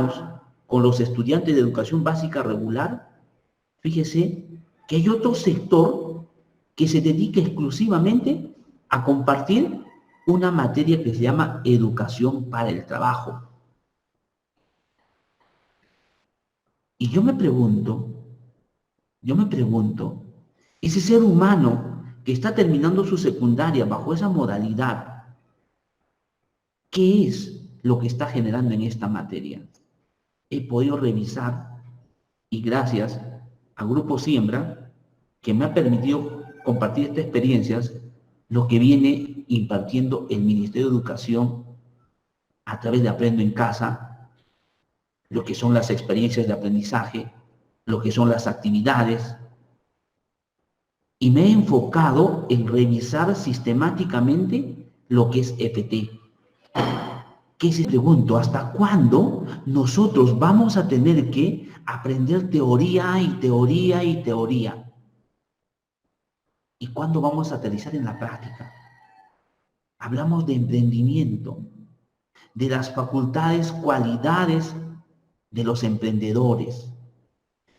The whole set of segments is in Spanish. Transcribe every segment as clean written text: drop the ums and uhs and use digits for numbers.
comparamos con los estudiantes de educación básica regular, fíjese que hay otro sector que se dedica exclusivamente a compartir una materia que se llama educación para el trabajo. Y yo me pregunto, ese ser humano que está terminando su secundaria bajo esa modalidad, ¿qué es lo que está generando en esta materia? He podido revisar, y gracias a Grupo Siembra, que me ha permitido compartir estas experiencias, lo que viene impartiendo el Ministerio de Educación a través de Aprendo en Casa, lo que son las experiencias de aprendizaje, lo que son las actividades, y me he enfocado en revisar sistemáticamente lo que es EPT. ¿Qué se pregunto? ¿Hasta cuándo nosotros vamos a tener que aprender teoría y teoría y teoría? ¿Y cuándo vamos a aterrizar en la práctica? Hablamos de emprendimiento, de las facultades, cualidades de los emprendedores.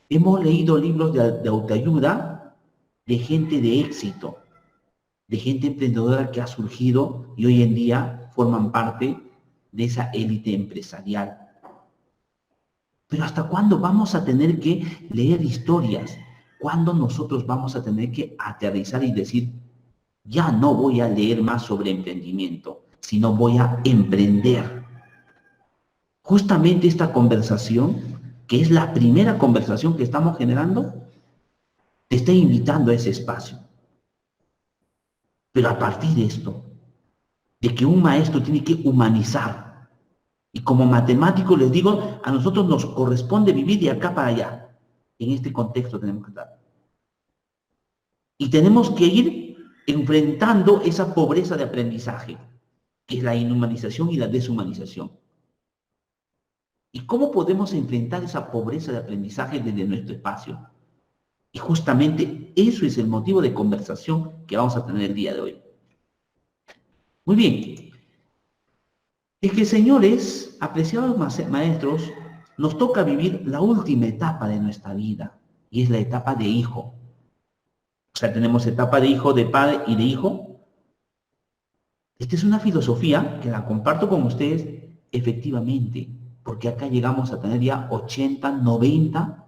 Hemos leído libros de autoayuda de gente de éxito, de gente emprendedora que ha surgido y hoy en día forman parte de esa élite empresarial. Pero ¿hasta cuándo vamos a tener que leer historias? ¿Cuándo nosotros vamos a tener que aterrizar y decir, ya no voy a leer más sobre emprendimiento, sino voy a emprender? Justamente esta conversación, que es la primera conversación que estamos generando, te está invitando a ese espacio. Pero a partir de esto, de que un maestro tiene que humanizar, y como matemático les digo, a nosotros nos corresponde vivir de acá para allá. En este contexto tenemos que estar. Y tenemos que ir enfrentando esa pobreza de aprendizaje, que es la inhumanización y la deshumanización. ¿Y cómo podemos enfrentar esa pobreza de aprendizaje desde nuestro espacio? Y justamente eso es el motivo de conversación que vamos a tener el día de hoy. Muy bien. Es que, señores, apreciados maestros, nos toca vivir la última etapa de nuestra vida, y es la etapa de hijo. O sea, tenemos etapa de hijo, de padre y de hijo. Esta es una filosofía que la comparto con ustedes efectivamente, porque acá llegamos a tener ya 80, 90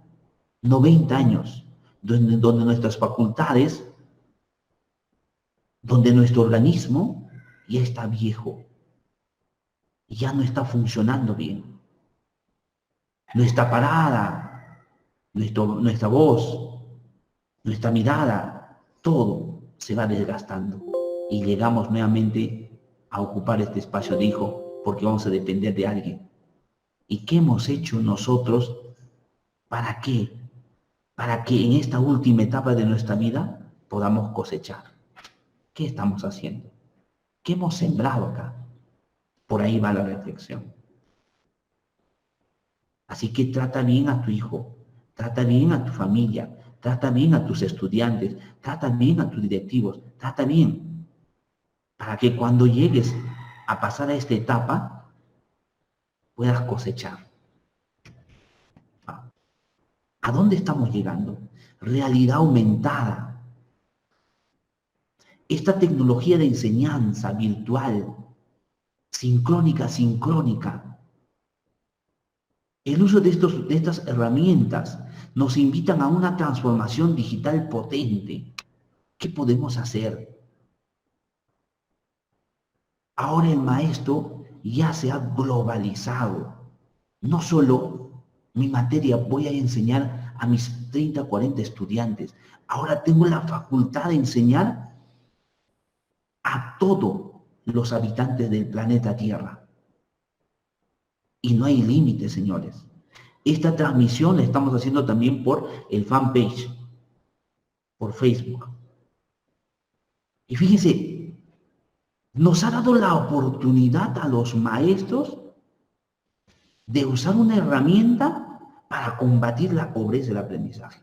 años, donde nuestras facultades, donde nuestro organismo ya está viejo, ya no está funcionando bien. Nuestra parada, nuestra voz, nuestra mirada, todo se va desgastando y llegamos nuevamente a ocupar este espacio de hijo porque vamos a depender de alguien. ¿Y qué hemos hecho nosotros? ¿Para qué? Para que en esta última etapa de nuestra vida podamos cosechar. ¿Qué estamos haciendo? ¿Qué hemos sembrado acá? Por ahí va la reflexión. Así que trata bien a tu hijo, trata bien a tu familia, trata bien a tus estudiantes, trata bien a tus directivos, trata bien, para que cuando llegues a pasar a esta etapa, puedas cosechar. ¿A dónde estamos llegando? Realidad aumentada. Esta tecnología de enseñanza virtual, sincrónica, el uso de estas herramientas nos invitan a una transformación digital potente. ¿Qué podemos hacer? Ahora el maestro ya se ha globalizado. No solo mi materia voy a enseñar a mis 30, 40 estudiantes. Ahora tengo la facultad de enseñar a todos los habitantes del planeta Tierra. Y no hay límites, señores. Esta transmisión la estamos haciendo también por el fanpage, por Facebook. Y fíjense, nos ha dado la oportunidad a los maestros de usar una herramienta para combatir la pobreza del aprendizaje.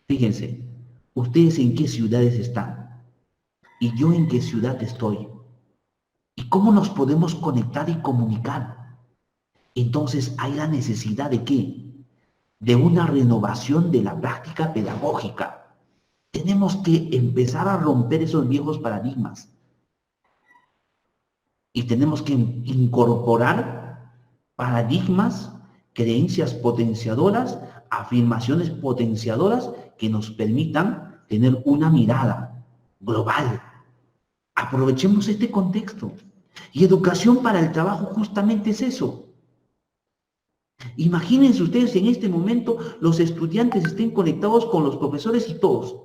Fíjense, ustedes en qué ciudades están y yo en qué ciudad estoy. ¿Y cómo nos podemos conectar y comunicar? Entonces hay la necesidad de ¿qué? De una renovación de la práctica pedagógica. Tenemos que empezar a romper esos viejos paradigmas y tenemos que incorporar paradigmas, creencias potenciadoras, afirmaciones potenciadoras que nos permitan tener una mirada global. Aprovechemos este contexto. Y educación para el trabajo justamente es eso. Imagínense ustedes en este momento los estudiantes estén conectados con los profesores y todos,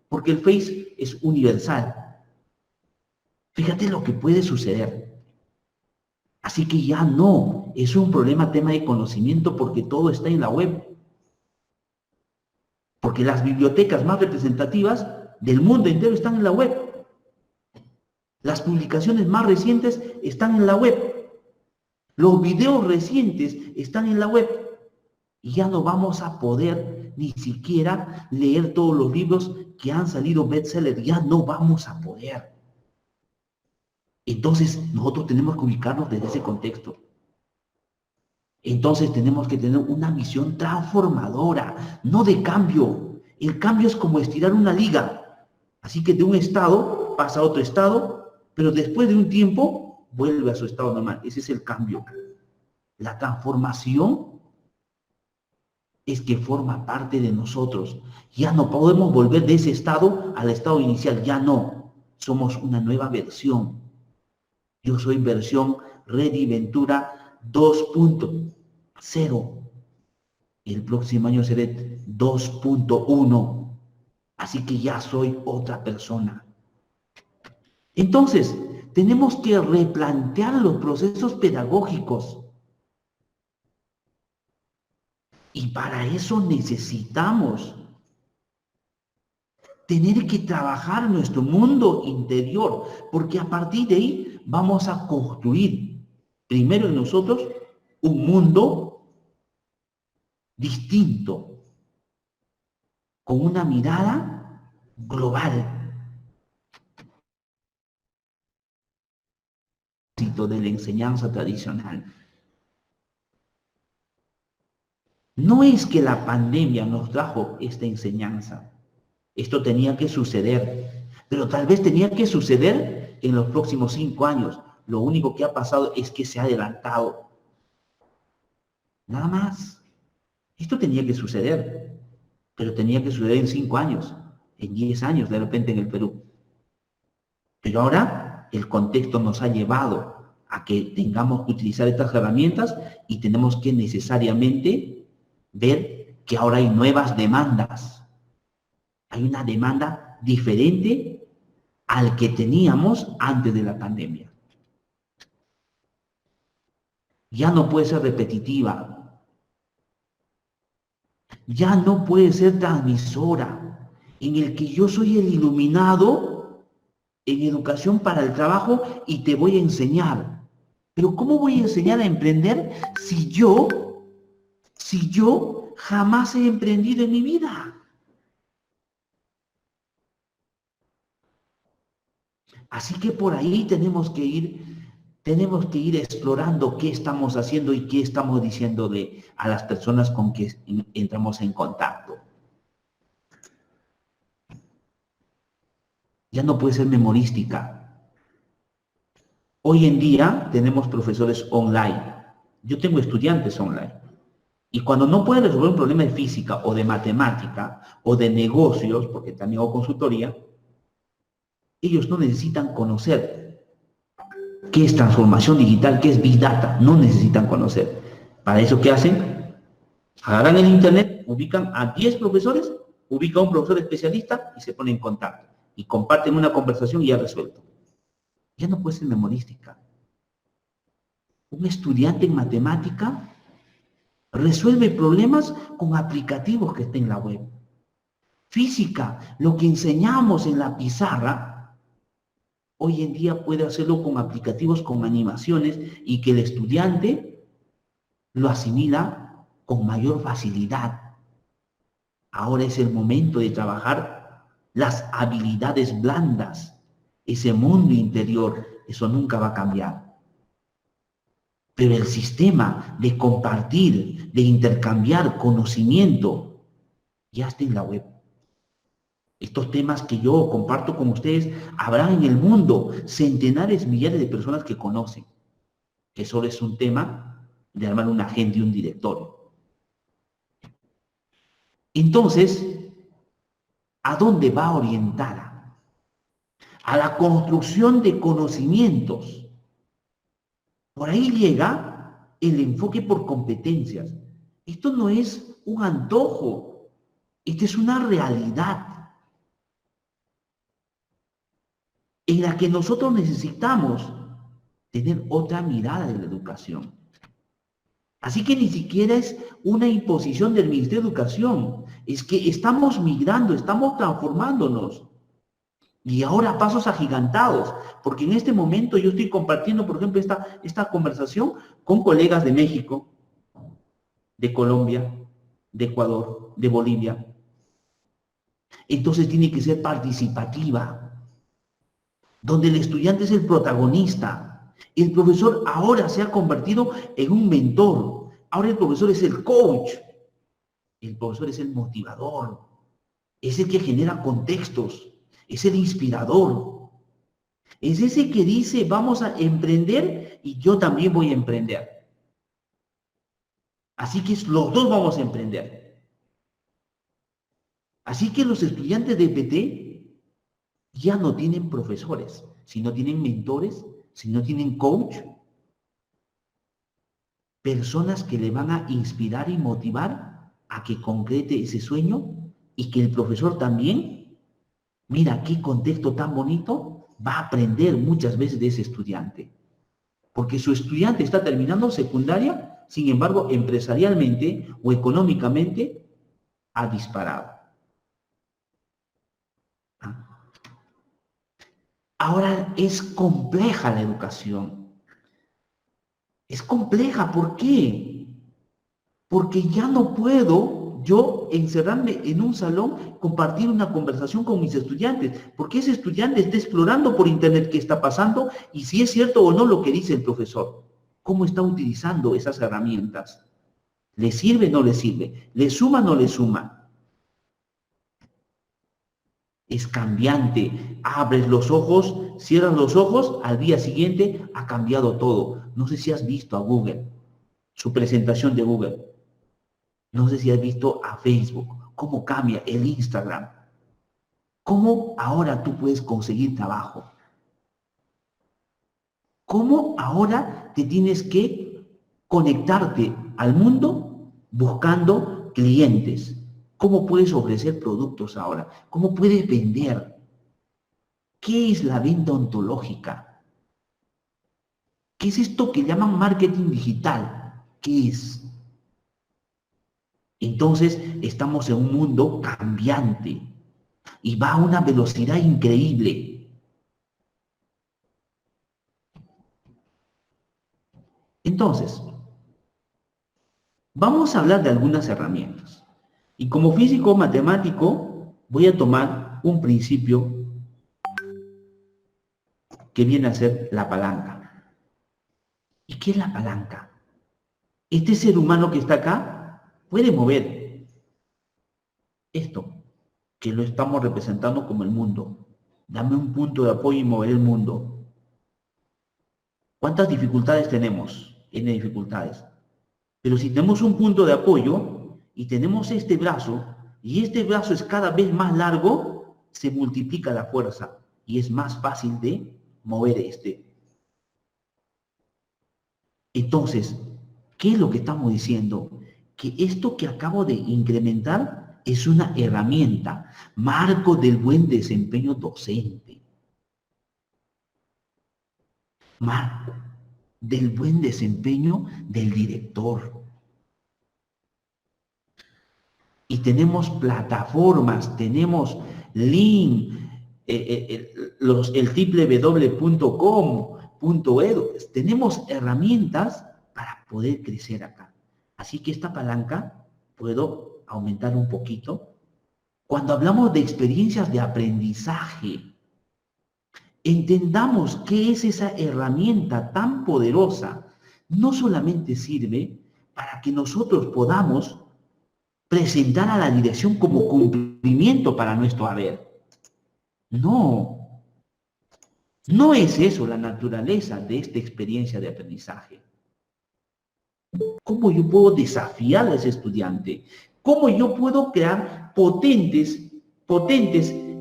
porque el Face es universal. Fíjate lo que puede suceder. Así que ya no es un tema de conocimiento porque todo está en la web. Porque las bibliotecas más representativas del mundo entero están en la web. Las publicaciones más recientes están en la web. Los videos recientes están en la web. Y ya no vamos a poder ni siquiera leer todos los libros que han salido bestseller. Ya no vamos a poder. Entonces, nosotros tenemos que ubicarnos desde ese contexto. Entonces, tenemos que tener una visión transformadora, no de cambio. El cambio es como estirar una liga. Así que de un estado pasa a otro estado, pero después de un tiempo vuelve a su estado normal. Ese es el cambio. La transformación es que forma parte de nosotros. Ya no podemos volver de ese estado al estado inicial. Ya no. Somos una nueva versión. Yo soy versión Ready Ventura 2.0. El próximo año seré 2.1. Así que ya soy otra persona. Entonces, tenemos que replantear los procesos pedagógicos. Y para eso necesitamos tener que trabajar nuestro mundo interior, porque a partir de ahí vamos a construir primero en nosotros un mundo distinto, con una mirada global de la enseñanza tradicional. No es que la pandemia nos trajo esta enseñanza. Esto tenía que suceder, pero tal vez tenía que suceder en los próximos 5 años. Lo único que ha pasado es que se ha adelantado. Nada más. Esto tenía que suceder, pero tenía que suceder en 5 años, en 10 años de repente en el Perú. Pero ahora el contexto nos ha llevado a que tengamos que utilizar estas herramientas y tenemos que necesariamente ver que ahora hay nuevas demandas. Hay una demanda diferente al que teníamos antes de la pandemia. Ya no puede ser repetitiva. Ya no puede ser transmisora, en el que yo soy el iluminado en educación para el trabajo y te voy a enseñar. Pero ¿cómo voy a enseñar a emprender si yo jamás he emprendido en mi vida? Así que por ahí tenemos que ir explorando qué estamos haciendo y qué estamos diciéndole a las personas con que entramos en contacto. Ya no puede ser memorística. Hoy en día tenemos profesores online. Yo tengo estudiantes online. Y cuando no pueden resolver un problema de física o de matemática o de negocios, porque también hago consultoría, ellos no necesitan conocer qué es transformación digital, qué es Big Data. No necesitan conocer. Para eso, ¿qué hacen? Agarran el internet, ubican a 10 profesores, ubican a un profesor especialista y se ponen en contacto. Y comparten una conversación y ya resuelto. Ya no puede ser memorística. Un estudiante en matemática resuelve problemas con aplicativos que estén en la web. Física, lo que enseñamos en la pizarra, hoy en día puede hacerlo con aplicativos, con animaciones, y que el estudiante lo asimila con mayor facilidad. Ahora es el momento de trabajar las habilidades blandas, ese mundo interior. Eso nunca va a cambiar. Pero el sistema de compartir, de intercambiar conocimiento, ya está en la web. Estos temas que yo comparto con ustedes, habrá en el mundo centenares, millares de personas que conocen, que solo es un tema de armar una agenda y un directorio. Entonces, ¿a dónde va orientada? A la construcción de conocimientos. Por ahí llega el enfoque por competencias. Esto no es un antojo, esta es una realidad en la que nosotros necesitamos tener otra mirada de la educación. Así que ni siquiera es una imposición del Ministerio de Educación, es que estamos migrando, estamos transformándonos. Y ahora a pasos agigantados, porque en este momento yo estoy compartiendo, por ejemplo, esta conversación con colegas de México, de Colombia, de Ecuador, de Bolivia. Entonces tiene que ser participativa, donde el estudiante es el protagonista. El profesor ahora se ha convertido en un mentor. Ahora el profesor es el coach. El profesor es el motivador. Es el que genera contextos. Es el inspirador. Es ese que dice, vamos a emprender y yo también voy a emprender. Así que los dos vamos a emprender. Así que los estudiantes de EPT ya no tienen profesores, sino tienen mentores, sino tienen coach, personas que le van a inspirar y motivar a que concrete ese sueño y que el profesor también, mira qué contexto tan bonito, va a aprender muchas veces de ese estudiante. Porque su estudiante está terminando secundaria, sin embargo, empresarialmente o económicamente ha disparado. Ahora es compleja la educación. Es compleja, ¿por qué? Porque ya no puedo yo encerrarme en un salón, compartir una conversación con mis estudiantes, porque ese estudiante está explorando por internet qué está pasando y si es cierto o no lo que dice el profesor. ¿Cómo está utilizando esas herramientas? ¿Le sirve o no le sirve? ¿Le suma o no le suma? Es cambiante. Abres los ojos, cierras los ojos, al día siguiente ha cambiado todo. No sé si has visto a Google, su presentación de Google. No sé si has visto a Facebook, cómo cambia el Instagram. ¿Cómo ahora tú puedes conseguir trabajo? ¿Cómo ahora te tienes que conectarte al mundo buscando clientes? ¿Cómo puedes ofrecer productos ahora? ¿Cómo puedes vender? ¿Qué es la venta ontológica? ¿Qué es esto que llaman marketing digital? ¿Qué es? Entonces, estamos en un mundo cambiante y va a una velocidad increíble. Entonces, vamos a hablar de algunas herramientas. Y como físico matemático, voy a tomar un principio que viene a ser la palanca. ¿Y qué es la palanca? Este ser humano que está acá puede mover esto, que lo estamos representando como el mundo. Dame un punto de apoyo y mover el mundo. ¿Cuántas dificultades tenemos? N dificultades. Pero si tenemos un punto de apoyo y tenemos este brazo, y este brazo es cada vez más largo, se multiplica la fuerza y es más fácil de mover este. Entonces, ¿qué es lo que estamos diciendo? Que esto que acabo de incrementar es una herramienta, marco del buen desempeño docente. Marco del buen desempeño del director. Y tenemos plataformas, tenemos link, el www.com.edu, tenemos herramientas para poder crecer acá. Así que esta palanca puedo aumentar un poquito. Cuando hablamos de experiencias de aprendizaje, entendamos qué es esa herramienta tan poderosa. no solamente sirve para que nosotros podamos presentar a la dirección como cumplimiento para nuestro haber. No, no es eso la naturaleza de esta experiencia de aprendizaje. ¿Cómo yo puedo desafiar a ese estudiante? ¿Cómo yo puedo crear potentes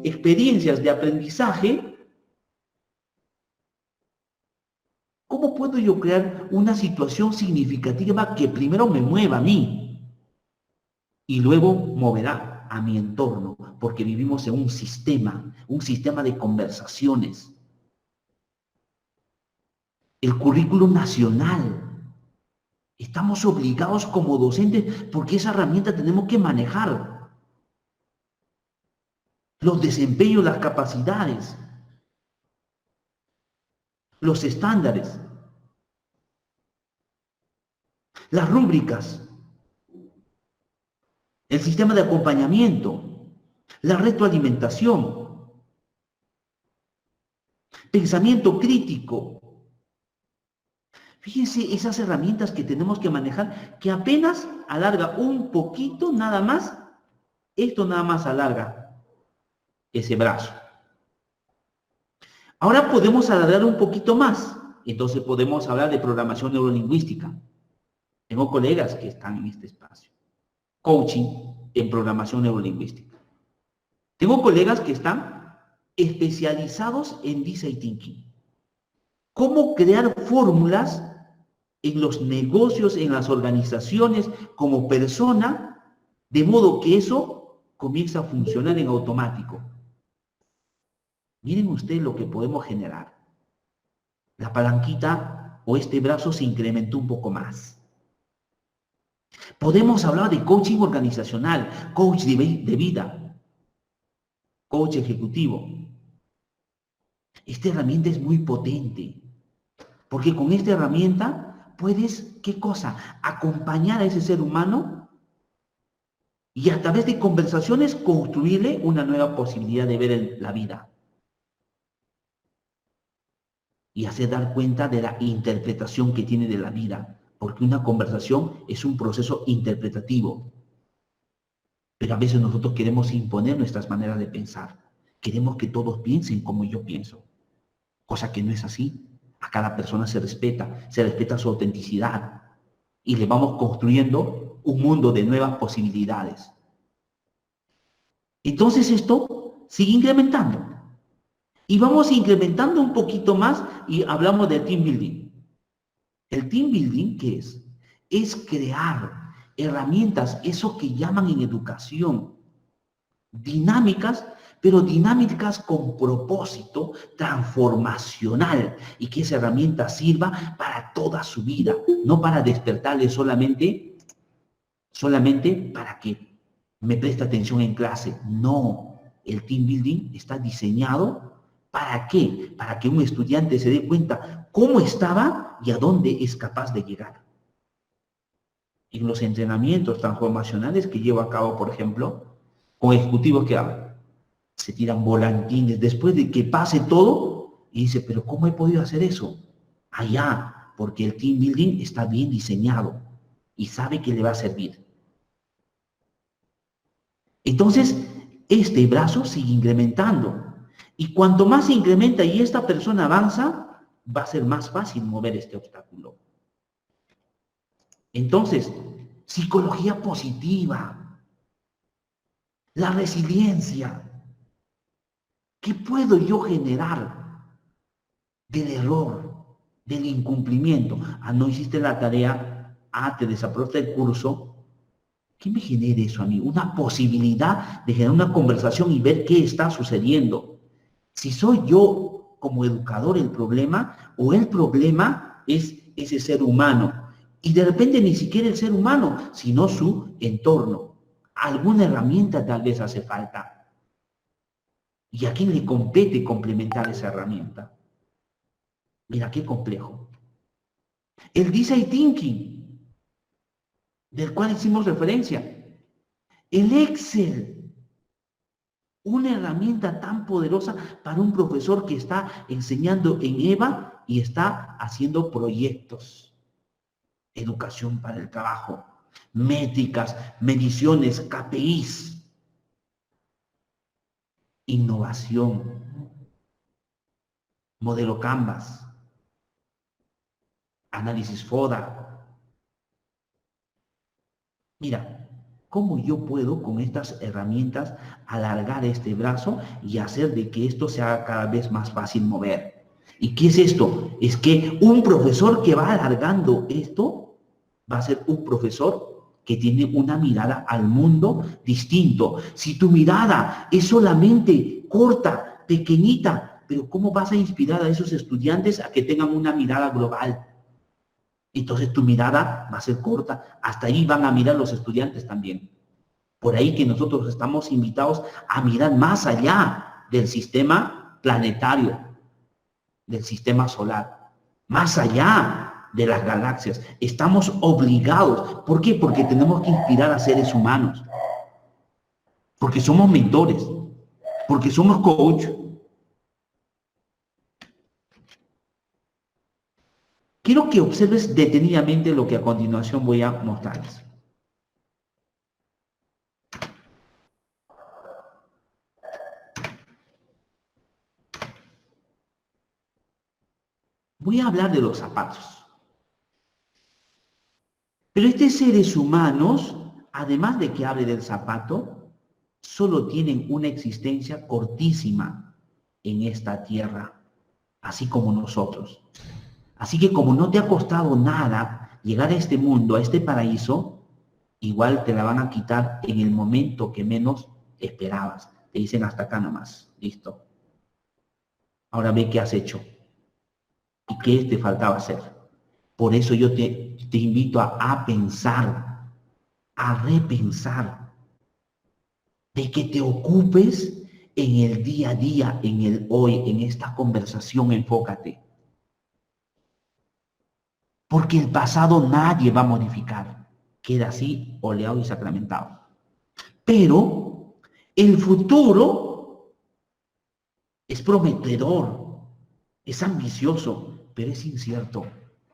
experiencias de aprendizaje? ¿Cómo puedo yo crear una situación significativa que primero me mueva a mí y luego moverá a mi entorno? Porque vivimos en un sistema de conversaciones. El currículum nacional. Estamos obligados como docentes porque esa herramienta tenemos que manejar. Los desempeños, las capacidades, los estándares, las rúbricas, el sistema de acompañamiento, la retroalimentación, pensamiento crítico. Fíjense esas herramientas que tenemos que manejar, que apenas alarga un poquito nada más, esto nada más alarga ese brazo. Ahora podemos alargar un poquito más, entonces podemos hablar de programación neurolingüística. Tengo colegas que están en este espacio. Coaching en programación neurolingüística. Tengo colegas que están especializados en design thinking. ¿Cómo crear fórmulas en los negocios, en las organizaciones, como persona, de modo que eso comienza a funcionar en automático? Miren ustedes lo que podemos generar. La palanquita o este brazo se incrementó un poco más. Podemos hablar de coaching organizacional, coach de vida, coach ejecutivo. Esta herramienta es muy potente, porque con esta herramienta puedes, ¿qué cosa? Acompañar a ese ser humano y a través de conversaciones construirle una nueva posibilidad de ver la vida. Y hacer dar cuenta de la interpretación que tiene de la vida, porque una conversación es un proceso interpretativo. Pero a veces nosotros queremos imponer nuestras maneras de pensar. Queremos que todos piensen como yo pienso, cosa que no es así. A cada persona se respeta su autenticidad y le vamos construyendo un mundo de nuevas posibilidades. Entonces esto sigue incrementando. Y vamos incrementando un poquito más y hablamos del team building. El team building, ¿qué es? Es crear herramientas, eso que llaman en educación, dinámicas, pero dinámicas con propósito transformacional y que esa herramienta sirva para toda su vida, no para despertarle solamente para que me preste atención en clase. No, el team building está diseñado ¿para qué? Para que un estudiante se dé cuenta cómo estaba y a dónde es capaz de llegar. En los entrenamientos transformacionales que llevo a cabo, por ejemplo, con ejecutivos que se tiran volantines después de que pase todo y dice, pero ¿cómo he podido hacer eso? Allá, porque el team building está bien diseñado y sabe que le va a servir. Entonces, este brazo sigue incrementando. Y cuanto más se incrementa y esta persona avanza, va a ser más fácil mover este obstáculo. Entonces, psicología positiva, la resiliencia. ¿Qué puedo yo generar del error, del incumplimiento? No hiciste la tarea, te desaprobaste el curso. ¿Qué me genera eso a mí? Una posibilidad de generar una conversación y ver qué está sucediendo. Si soy yo como educador el problema o el problema es ese ser humano. Y de repente ni siquiera el ser humano, sino su entorno. Alguna herramienta tal vez hace falta. ¿Y a quién le compete complementar esa herramienta? Mira qué complejo. El design thinking, del cual hicimos referencia. El Excel. Una herramienta tan poderosa para un profesor que está enseñando en EVA y está haciendo proyectos. educación para el trabajo, métricas, mediciones, KPIs, innovación, modelo Canvas, análisis FODA. Mira, ¿cómo yo puedo con estas herramientas alargar este brazo y hacer de que esto sea cada vez más fácil mover? ¿Y qué es esto? Es que un profesor que va alargando esto va a ser un profesor que tiene una mirada al mundo distinto. Si tu mirada es solamente corta, pequeñita, pero ¿cómo vas a inspirar a esos estudiantes a que tengan una mirada global? Entonces tu mirada va a ser corta. Hasta ahí van a mirar los estudiantes también. Por ahí que nosotros estamos invitados a mirar más allá del sistema planetario, del sistema solar, más allá de las galaxias. Estamos obligados. ¿Por qué? Porque tenemos que inspirar a seres humanos. Porque somos mentores. Porque somos coach. Quiero que observes detenidamente lo que a continuación voy a mostrarles. Voy a hablar de los zapatos. Pero estos seres humanos, además de que hable del zapato, solo tienen una existencia cortísima en esta tierra, así como nosotros. Así que como no te ha costado nada llegar a este mundo, a este paraíso, igual te la van a quitar en el momento que menos esperabas. Te dicen hasta acá nomás, listo. Ahora ve qué has hecho y qué te faltaba hacer. Por eso yo te invito a pensar, a repensar, de que te ocupes en el día a día, en el hoy, en esta conversación, enfócate. Porque el pasado nadie va a modificar. Queda así, oleado y sacramentado. Pero el futuro es prometedor, es ambicioso, pero es incierto.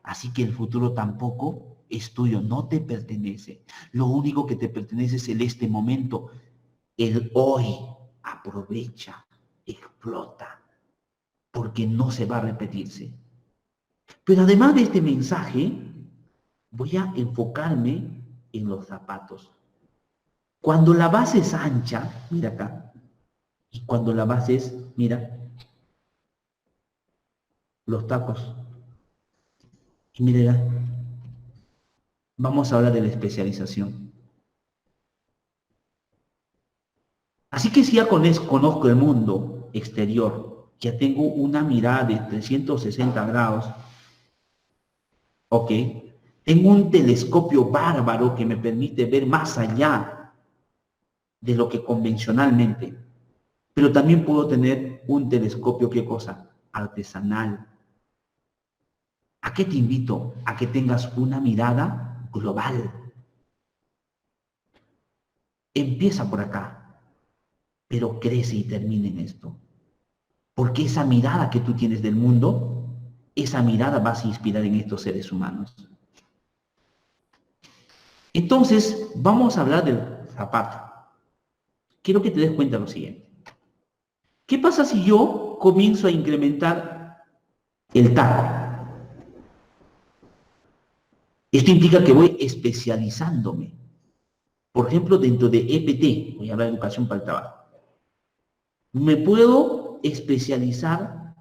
Así que el futuro tampoco es tuyo, no te pertenece. Lo único que te pertenece es este momento, el hoy. Aprovecha, explota, porque no se va a repetirse. Pero además de este mensaje, voy a enfocarme en los zapatos. Cuando la base es ancha, mira acá, y cuando la base es, mira, los tacos. Y mira, vamos a hablar de la especialización. Así que si ya conozco el mundo exterior, ya tengo una mirada de 360 grados, ok, tengo un telescopio bárbaro que me permite ver más allá de lo que convencionalmente, pero también puedo tener un telescopio, ¿qué cosa? Artesanal. ¿A qué te invito? A que tengas una mirada global. Empieza por acá, pero crece y termina en esto. Porque esa mirada que tú tienes del mundo, esa mirada vas a inspirar en estos seres humanos. Entonces, vamos a hablar del zapato. Quiero que te des cuenta de lo siguiente. ¿Qué pasa si yo comienzo a incrementar el taco? Esto implica que voy especializándome. Por ejemplo, dentro de EPT, voy a hablar de educación para el trabajo. Me puedo especializar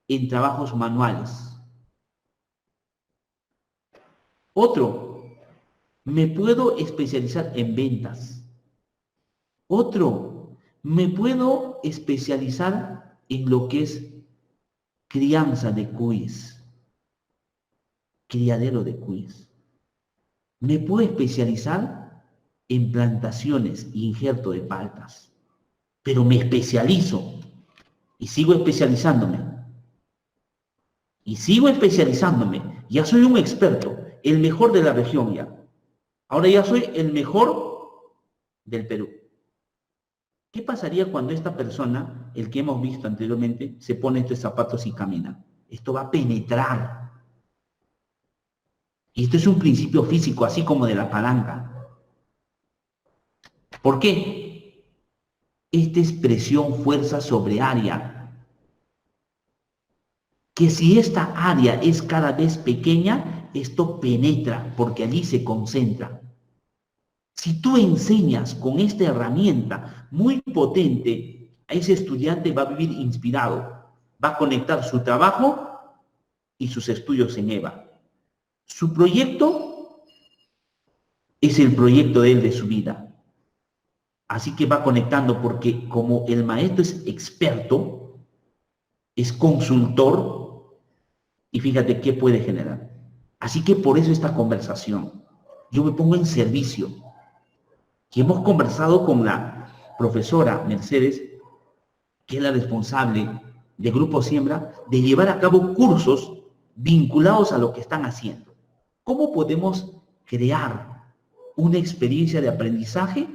en trabajos manuales. Otro, me puedo especializar en ventas. Otro, me puedo especializar en lo que es crianza de cuis, criadero de cuis. Me puedo especializar en plantaciones e injerto de paltas, pero me especializo y sigo especializándome. Y sigo especializándome. Ya soy un experto, el mejor de la región ya. Ahora ya soy el mejor del Perú. ¿Qué pasaría cuando esta persona, el que hemos visto anteriormente, se pone estos zapatos y camina? Esto va a penetrar. Y esto es un principio físico, así como de la palanca. ¿Por qué? Esta es presión, fuerza sobre área. Que si esta área es cada vez pequeña, esto penetra porque allí se concentra. Si tú enseñas con esta herramienta muy potente, a ese estudiante va a vivir inspirado, va a conectar su trabajo y sus estudios en EVA. Su proyecto es el proyecto de él de su vida. Así que va conectando porque como el maestro es experto, es consultor, y fíjate qué puede generar. Así que por eso esta conversación. Yo me pongo en servicio. Y hemos conversado con la profesora Mercedes, que es la responsable de Grupo Siembra, de llevar a cabo cursos vinculados a lo que están haciendo. ¿Cómo podemos crear una experiencia de aprendizaje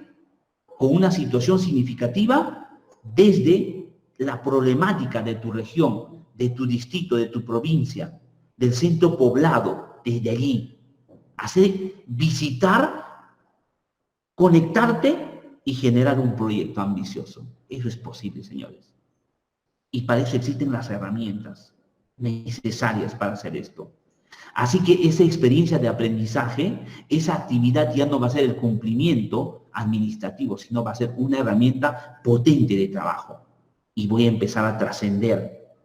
con una situación significativa desde la problemática de tu región, de tu distrito, de tu provincia, del centro poblado, desde allí? Hacer, visitar, conectarte y generar un proyecto ambicioso. Eso es posible, señores. Y para eso existen las herramientas necesarias para hacer esto. Así que esa experiencia de aprendizaje, esa actividad ya no va a ser el cumplimiento administrativo, sino va a ser una herramienta potente de trabajo. Y voy a empezar a trascender.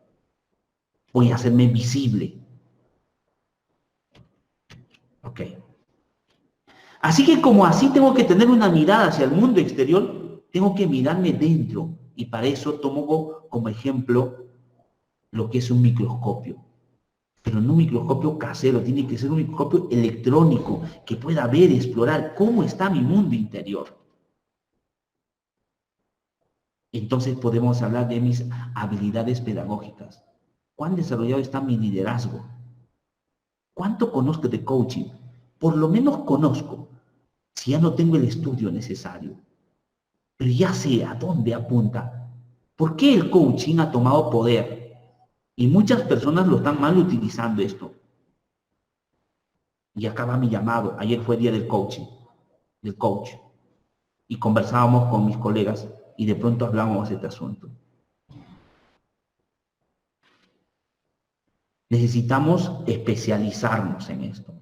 Voy a hacerme visible. Ok. Así que como así tengo que tener una mirada hacia el mundo exterior, tengo que mirarme dentro. Y para eso tomo como ejemplo lo que es un microscopio. Pero no un microscopio casero, tiene que ser un microscopio electrónico que pueda ver y explorar cómo está mi mundo interior. Entonces podemos hablar de mis habilidades pedagógicas. ¿Cuán desarrollado está mi liderazgo? ¿Cuánto conozco de coaching? Por lo menos conozco, si ya no tengo el estudio necesario, pero ya sé a dónde apunta. ¿Por qué el coaching ha tomado poder? Y muchas personas lo están mal utilizando esto. Y acaba mi llamado. Ayer fue día del coaching, del coach. Y conversábamos con mis colegas y de pronto hablábamos de este asunto. Necesitamos especializarnos en esto.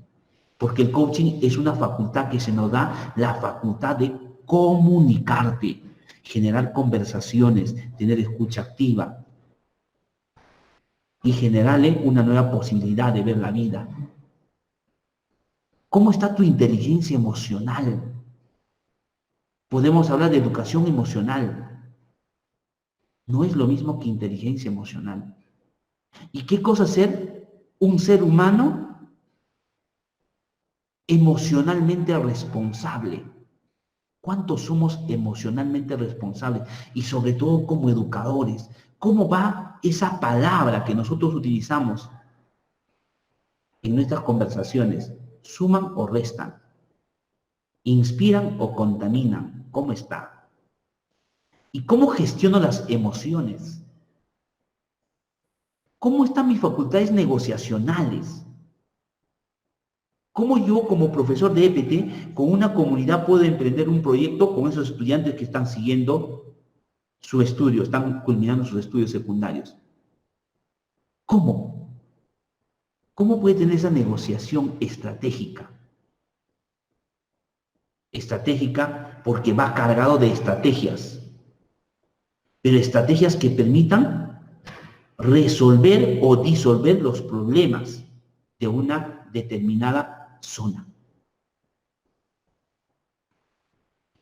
Porque el coaching es una facultad que se nos da, la facultad de comunicarte, generar conversaciones, tener escucha activa y generarle una nueva posibilidad de ver la vida. ¿Cómo está tu inteligencia emocional? Podemos hablar de educación emocional. No es lo mismo que inteligencia emocional. ¿Y qué cosa ser un ser humano emocionalmente responsable? ¿Cuántos somos emocionalmente responsables? Y sobre todo como educadores, ¿cómo va esa palabra que nosotros utilizamos en nuestras conversaciones? ¿Suman o restan? ¿Inspiran o contaminan? ¿Cómo está? ¿Y cómo gestiono las emociones? ¿Cómo están mis facultades negociacionales? ¿Cómo yo, como profesor de EPT, con una comunidad puedo emprender un proyecto con esos estudiantes que están siguiendo su estudio, están culminando sus estudios secundarios? ¿Cómo? ¿Cómo puede tener esa negociación estratégica? Estratégica porque va cargado de estrategias, pero estrategias que permitan resolver o disolver los problemas de una determinada zona.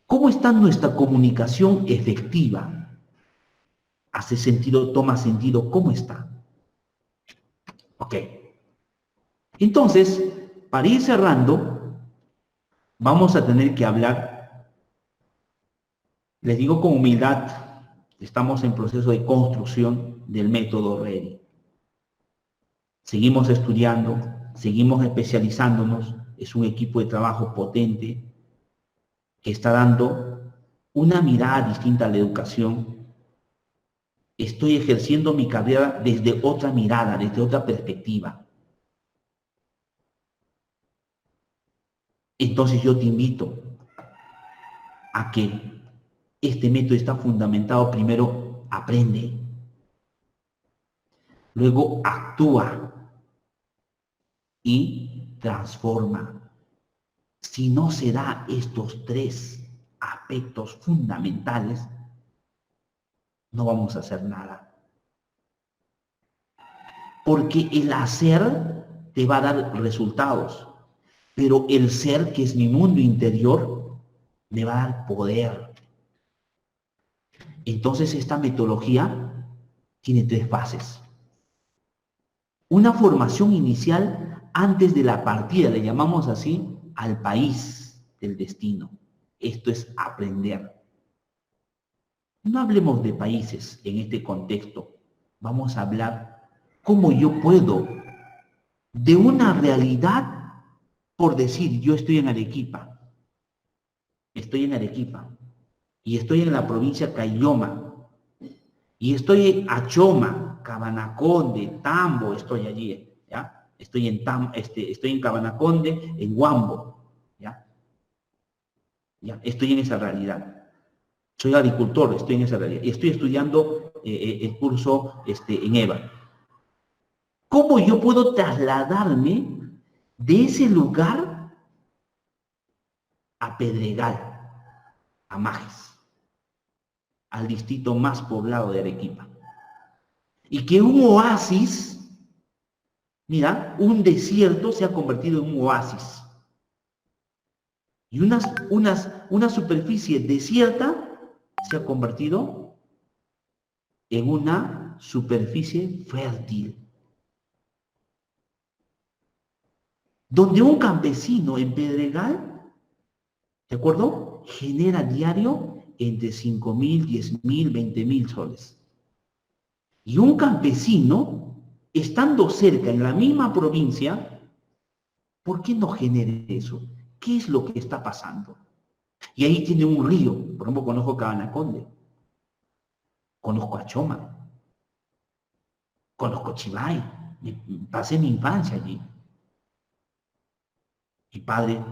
¿Cómo está nuestra comunicación efectiva? ¿Hace sentido? ¿Toma sentido? ¿Cómo está? Ok. Entonces, para ir cerrando, vamos a tener que hablar, les digo con humildad, estamos en proceso de construcción del método REDI. Seguimos estudiando, seguimos especializándonos, es un equipo de trabajo potente que está dando una mirada distinta a la educación. Estoy ejerciendo mi carrera desde otra mirada, desde otra perspectiva. Entonces yo te invito a que este método está fundamentado, primero aprende, luego actúa y transforma. Si no se da estos tres aspectos fundamentales, no vamos a hacer nada. Porque el hacer te va a dar resultados, pero el ser, que es mi mundo interior, me va a dar poder. Entonces esta metodología tiene tres fases. Una formación inicial antes de la partida, le llamamos así, al país del destino. Esto es aprender. No hablemos de países en este contexto. Vamos a hablar cómo yo puedo, de una realidad, por decir, yo estoy en Arequipa, y estoy en la provincia Caylloma, y estoy en Achoma, Cabanaconde, Tambo, estoy allí, ¿ya? Estoy en Cabanaconde, en Huambo, ¿ya? ¿Ya? Estoy en esa realidad. Soy agricultor, estoy en esa realidad. Y estoy estudiando el curso en EVA. ¿Cómo yo puedo trasladarme de ese lugar a Pedregal, a Majes, al distrito más poblado de Arequipa? Y que un oasis, mira, un desierto se ha convertido en un oasis. Y una superficie desierta se ha convertido en una superficie fértil. Donde un campesino en Pedregal, ¿de acuerdo?, genera diario entre 5.000, 10.000, 20.000 soles. Y un campesino, estando cerca en la misma provincia, ¿por qué no genere eso? ¿Qué es lo que está pasando? Y ahí tiene un río, por ejemplo, conozco Cabanaconde, conozco Achoma, conozco Chivay, pasé mi infancia allí. Mi padre,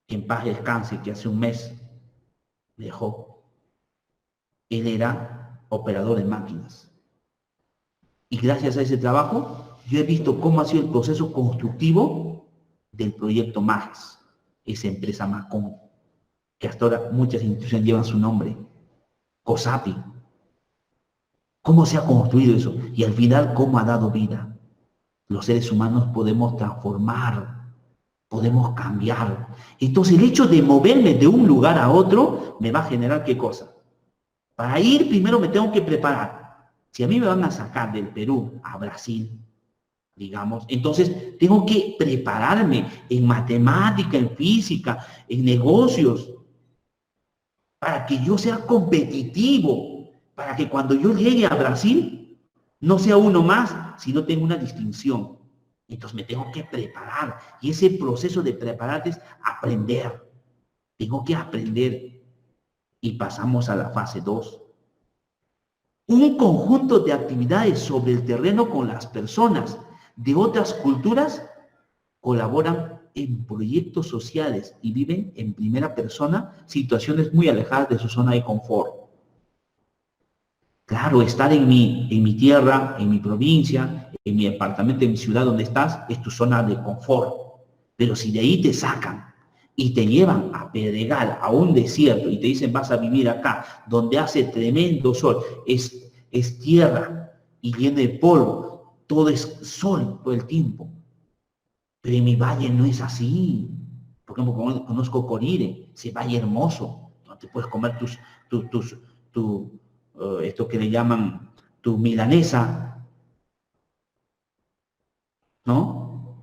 que en paz descanse, que hace un mes me dejó, él era operador de máquinas. Y gracias a ese trabajo, yo he visto cómo ha sido el proceso constructivo del proyecto MAGES, esa empresa Macón, que hasta ahora muchas instituciones llevan su nombre, COSAPI. ¿Cómo se ha construido eso? Y al final, ¿cómo ha dado vida? Los seres humanos podemos transformar, podemos cambiar. Entonces, el hecho de moverme de un lugar a otro me va a generar ¿qué cosa? Para ir, primero me tengo que preparar. Si a mí me van a sacar del Perú a Brasil, digamos, entonces tengo que prepararme en matemática, en física, en negocios, para que yo sea competitivo, para que cuando yo llegue a Brasil no sea uno más, sino tenga una distinción. Entonces me tengo que preparar, y ese proceso de prepararte es aprender. Tengo que aprender. Y pasamos a la fase 2. Un conjunto de actividades sobre el terreno con las personas de otras culturas colaboran en proyectos sociales y viven en primera persona situaciones muy alejadas de su zona de confort. Claro, estar en mi tierra, en mi provincia, en mi departamento, en mi ciudad donde estás, es tu zona de confort. Pero si de ahí te sacan y te llevan a Pedregal, a un desierto, y te dicen vas a vivir acá, donde hace tremendo sol, es tierra y lleno de polvo, todo es sol todo el tiempo. Pero en mi valle no es así. Por ejemplo, conozco Corire, ese valle hermoso, donde puedes comer esto que le llaman tu milanesa, ¿no?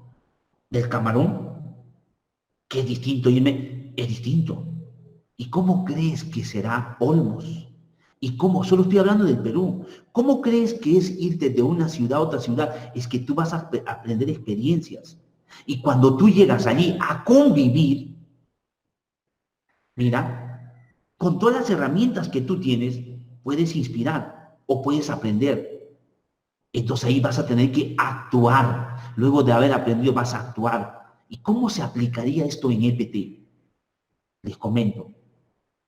Del camarón, que es distinto, es distinto. ¿Y cómo crees que será Olmos? ¿Y cómo? Solo estoy hablando del Perú. ¿Cómo crees que es irte de una ciudad a otra ciudad? Es que tú vas a aprender experiencias. Y cuando tú llegas allí a convivir, mira, con todas las herramientas que tú tienes, puedes inspirar o puedes aprender. Entonces ahí vas a tener que actuar. Luego de haber aprendido, vas a actuar. ¿Y cómo se aplicaría esto en EPT? Les comento.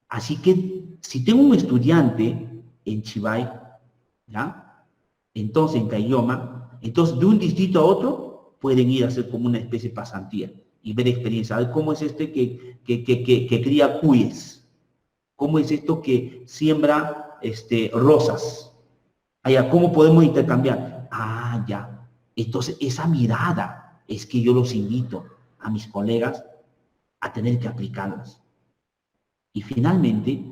Así que si tengo un estudiante en Chivay, ¿ya? Entonces en Caylloma, entonces de un distrito a otro pueden ir a hacer como una especie de pasantía y ver experiencia. A ver cómo es este que cría cuyes, cómo es esto que siembra rosas. Allá, ¿cómo podemos intercambiar? Ah, ya. Entonces esa mirada es que yo los invito a mis colegas a tener que aplicarlas. Y finalmente,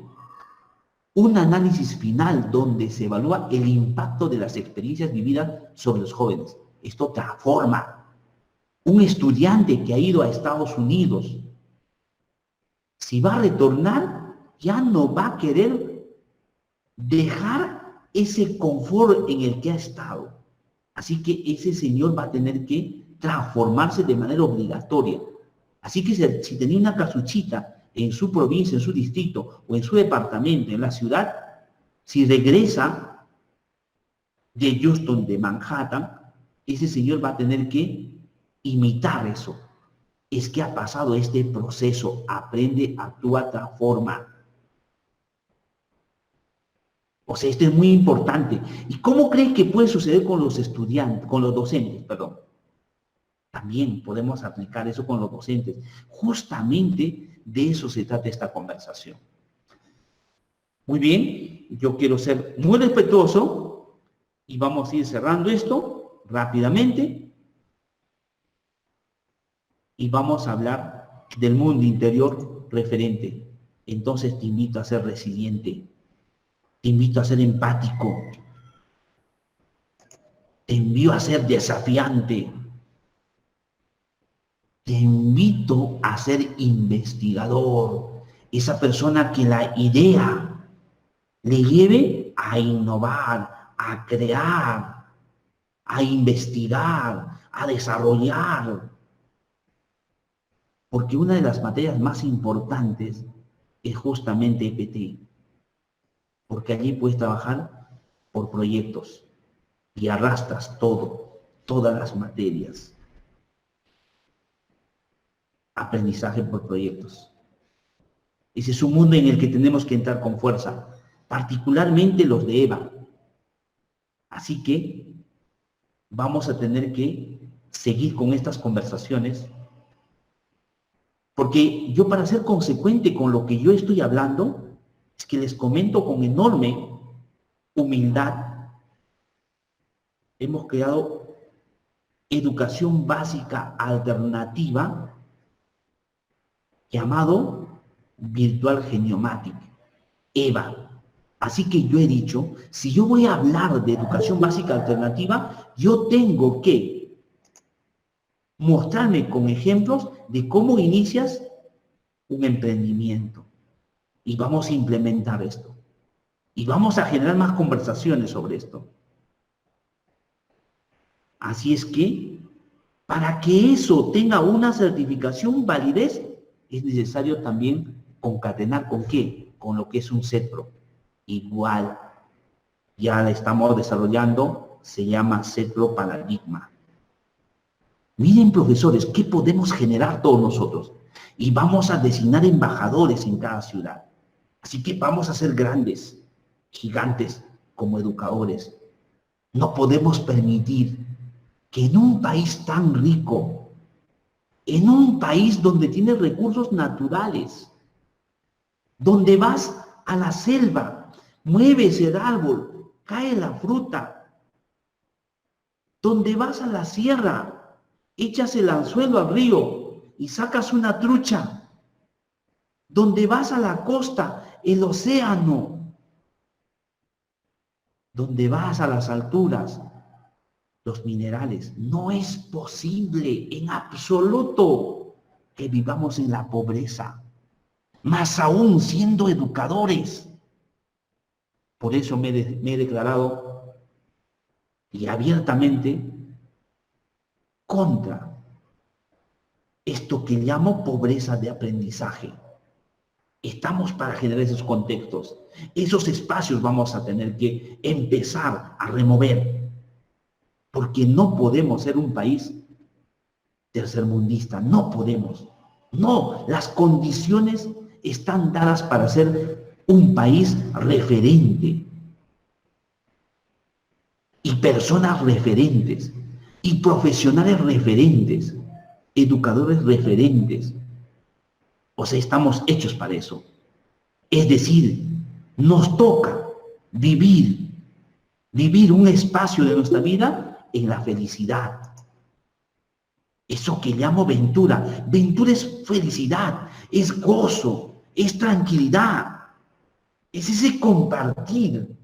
un análisis final donde se evalúa el impacto de las experiencias vividas sobre los jóvenes. Esto transforma. Un estudiante que ha ido a Estados Unidos, si va a retornar, ya no va a querer dejar ese confort en el que ha estado. Así que ese señor va a tener que transformarse de manera obligatoria. Así que si tenía una casuchita en su provincia, en su distrito o en su departamento, en la ciudad, si regresa de Houston, de Manhattan, ese señor va a tener que imitar eso. Es que ha pasado este proceso, aprende, actúa, transforma. O sea, esto es muy importante. ¿Y cómo cree que puede suceder con los estudiantes, con los docentes, perdón? También podemos aplicar eso con los docentes. Justamente de eso se trata esta conversación. Muy bien, yo quiero ser muy respetuoso y vamos a ir cerrando esto rápidamente y vamos a hablar del mundo interior referente. Entonces te invito a ser resiliente, te invito a ser empático, te invito a ser desafiante, te invito a ser investigador, esa persona que la idea le lleve a innovar, a crear, a investigar, a desarrollar. Porque una de las materias más importantes es justamente EPT, porque allí puedes trabajar por proyectos y arrastras todas las materias. Aprendizaje por proyectos. Ese es un mundo en el que tenemos que entrar con fuerza, particularmente los de EVA. Así que vamos a tener que seguir con estas conversaciones, porque yo, para ser consecuente con lo que yo estoy hablando, es que les comento con enorme humildad, hemos creado educación básica alternativa llamado Virtual Geniomatic, EVA. Así que yo he dicho, si yo voy a hablar de educación básica alternativa, yo tengo que mostrarme con ejemplos de cómo inicias un emprendimiento. Y vamos a implementar esto. Y vamos a generar más conversaciones sobre esto. Así es que, para que eso tenga una certificación, validez, es necesario también concatenar ¿con qué? Con lo que es un CETPRO. Igual, ya la estamos desarrollando, se llama CETPRO Paradigma. Miren, profesores, ¿qué podemos generar todos nosotros? Y vamos a designar embajadores en cada ciudad. Así que vamos a ser grandes, gigantes como educadores. No podemos permitir que en un país tan rico, en un país donde tienes recursos naturales, donde vas a la selva, mueves el árbol, cae la fruta, donde vas a la sierra, echas el anzuelo al río y sacas una trucha, donde vas a la costa, el océano, donde vas a las alturas, los minerales. No es posible en absoluto que vivamos en la pobreza, más aún siendo educadores. Por eso me he declarado y abiertamente contra esto que llamo pobreza de aprendizaje. Estamos para generar esos contextos. Esos espacios vamos a tener que empezar a remover, porque no podemos ser un país tercermundista. No podemos. No, las condiciones están dadas para ser un país referente y personas referentes y profesionales referentes, educadores referentes. O sea, estamos hechos para eso. Es decir, nos toca vivir un espacio de nuestra vida en la felicidad. Eso que llamo ventura. Ventura es felicidad, es gozo, es tranquilidad, es ese compartir.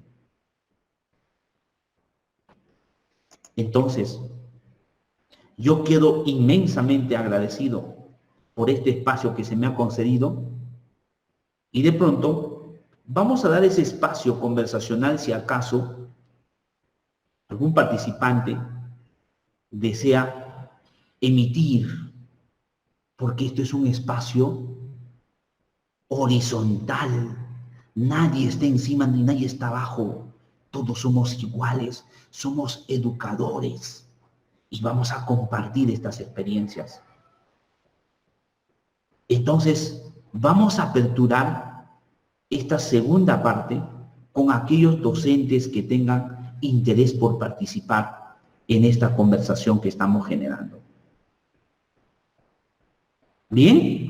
Entonces, yo quedo inmensamente agradecido por este espacio que se me ha concedido y de pronto vamos a dar ese espacio conversacional si acaso algún participante desea emitir, porque esto es un espacio horizontal. Nadie está encima ni nadie está abajo. Todos somos iguales, somos educadores y vamos a compartir estas experiencias. Entonces, vamos a aperturar esta segunda parte con aquellos docentes que tengan interés por participar en esta conversación que estamos generando. ¿Bien?